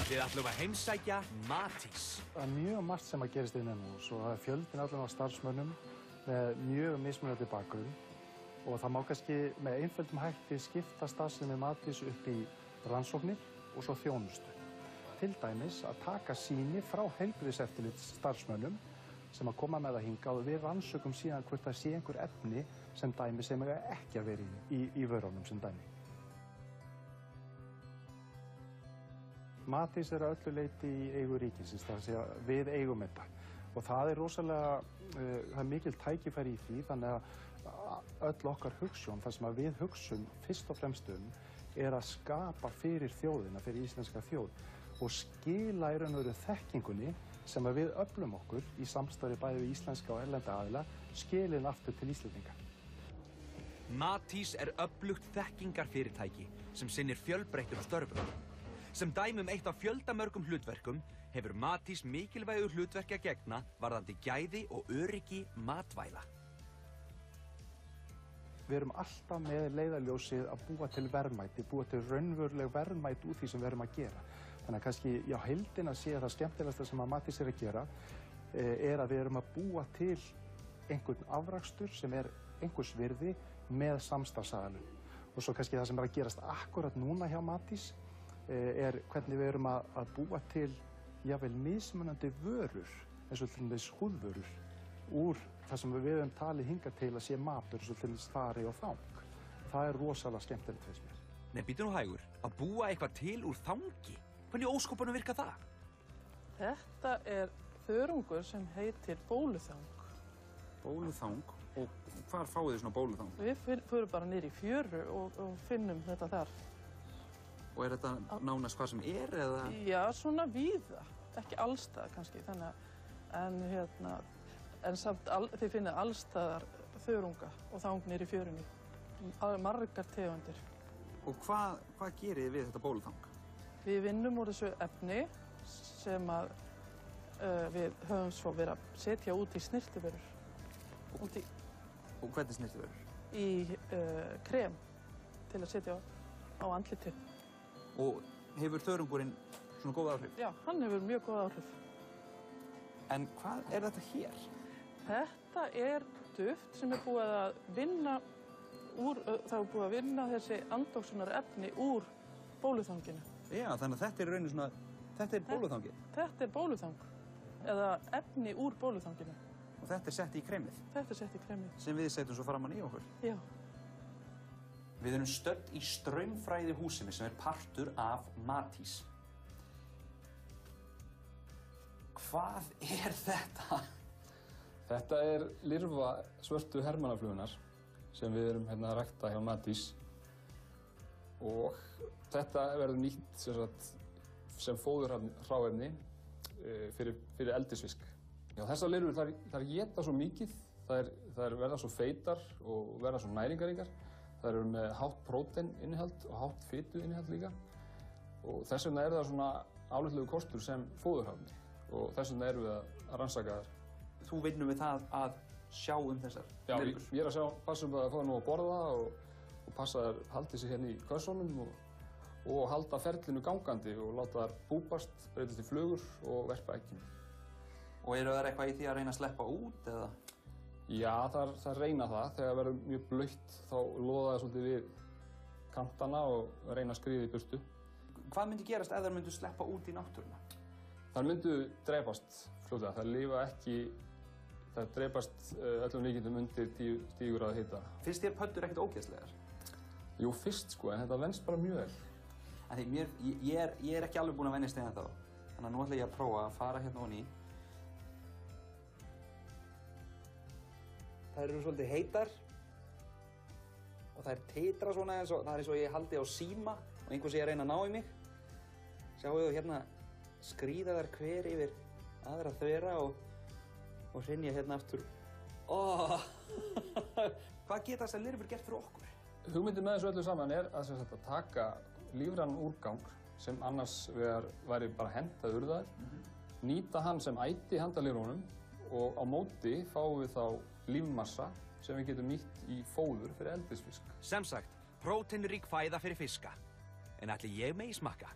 Við ætlum að heimsækja Matís. Það er mjög margt sem að gerist innan hús og það er fjöldinn allan á starfsmönnum með mjög mismunandi bakgrunn og það má kannski með einföldum hætti skipta starfsemi Matís upp í rannsóknir og svo þjónustu. Til dæmis að taka sýni frá heilbrigðiseftirlits starfsmönnum sem að koma með það hingað og við rannsökum síðan hvort það sé einhver efni sem dæmi sem ekki að vera í vörunum sem dæmi. Matís er að öllu leyti í eigu ríkisins, það er að segja við eigum þetta. Og það er rosalega, það er mikil tækifæri í því, þannig að öll okkar hugsjón, það sem að við hugsum fyrst og fremst er að skapa fyrir þjóðina, fyrir íslenska þjóð og skila í raun og veru þekkingunni sem að við öflum okkur í samstarfi bæði við íslenska og erlenda aðila, skilin aftur til Íslendinga. Matís er öflugt þekkingarfyrirtæki sem sinnir fjölbreyttum störfum. Sem dæmi eitt af fjöldamörgum hlutverkum hefur Matís mikilvægu hlutverki að gegna varðandi gæði og öryggi matvæla. Við erum alltaf með leiðarljósið að búa til verðmæti, búa til raunveruleg verðmæti úr því sem við erum að gera. Þannig að kannski á heildina sé það skemmtilegasta sem að Matís er að gera er að við erum að búa til einhvern afrakstur sem er einhvers virði með samstarfsaðilum. Og svo kannski það sem er að gerast akkurat núna hjá Matís er hvernig við erum að búa til jafnvel mismunandi vörur, eins og til dæmis húðvörur, úr það sem við höfum talið hingað til að sé matur, eins og til dæmis þari og þang. Það er rosalega skemmtilegt finnst mér. Nei, bíddu nú hægur, að búa eitthvað til úr þangi? Hvernig óskopunum virka það? Þetta er þörungur sem heitir bóluþang. Bóluþang? Og hvar fáið þið svona bóluþang? Við förum bara niður í fjöru og finnum þetta þar. Og er þetta nánast hvað sem er, eða? Já, svona víða. Ekki allstað kannski, en samt þið finnið allstaðar þörunga og þang niður í fjörunni. Margar tegundir. Og hvað gerið þið við þetta bóluþang? Við vinnum úr þessu efni sem að við höfum svo verið að setja út í snyrtivörur. Og hvernig snyrtivörur? Í krem til að setja á andlitið. Og hefur þörungurinn svona góð áhrif? Já, hann hefur mjög góð áhrif. En hvað er þetta hér? Þetta er duft sem er búið að vinna það er búið að vinna þessi andóksunar efni úr bóluþanginu. Já, þannig að þetta er raunin svona, þetta er bóluþangið? Þetta er bóluþang, eða efni úr bóluþanginu. Og þetta er sett í kremið? Þetta er sett í kremið. Sem við setjum svo framan í okkur? Já. Við erum stödd í straumfræðihúsinu sem er partur af Matís. Hvað er þetta? Þetta er lirfa svörtu hermannaflugunar sem við erum hérna að rækta hjá Matís. Og þetta verður nýtt sem fóðurhráefni fyrir eldisfisk. Já, þessar lirfur þær éta svo mikið, þær verða svo feitar og verða svo næringaríkar. Það eru með hátt próteininnihald og hátt fituinnihald líka og þess vegna er það svona álitlegu kostur sem fóðurhráefni og þess vegna erum við að rannsaka þær. Þú vinnur við það að sjá þessar lirfur? Já, ég er að passa að fá nú að borða og passa að þær haldi sig hérna í kössunum og halda ferlinu gangandi og láta þær búbast, breytast í flugur og verpa eggjum. Og eru þær eitthvað í því að reyna að sleppa út eða? Já, það reyna það. Þegar það verður mjög blautt þá loða það svolítið við kantana og reyna að skríða í burtu. Hvað myndi gerast ef þær myndu sleppa út í náttúruna? Þær myndu drepast fljótlega. Þær lifa ekki, þær drepast öllum líkindum undir 10 gráðu hita. Finnst þér pöddur ekkert ógeðslegar? Jú, fyrst sko, en þetta venst bara mjög vel. En ég er ekki alveg búinn að venjast þá. Þannig að nú ætla ég að prófa að fara hérna ofan í. Þær eru svolítið heitar og þær titra svona það er eins og ég haldi á síma og einhver sé að reyna að ná í mig. Sjáu þú hérna skríða þær hver yfir aðra þvera og hrynja hérna aftur. Hvað geta þessar lirfur gert fyrir okkur? Hugmyndin með þessu öllu saman er að taka lífrænan úrgang sem annars væri bara hentað urðaður, nýta hann sem æti handa lirfunum og á móti fáum við þá lífmassa sem við getum nýtt í fóður fyrir eldisfisk. Sem sagt, próteinrík fæða fyrir fiska. En ætli ég megi smakka?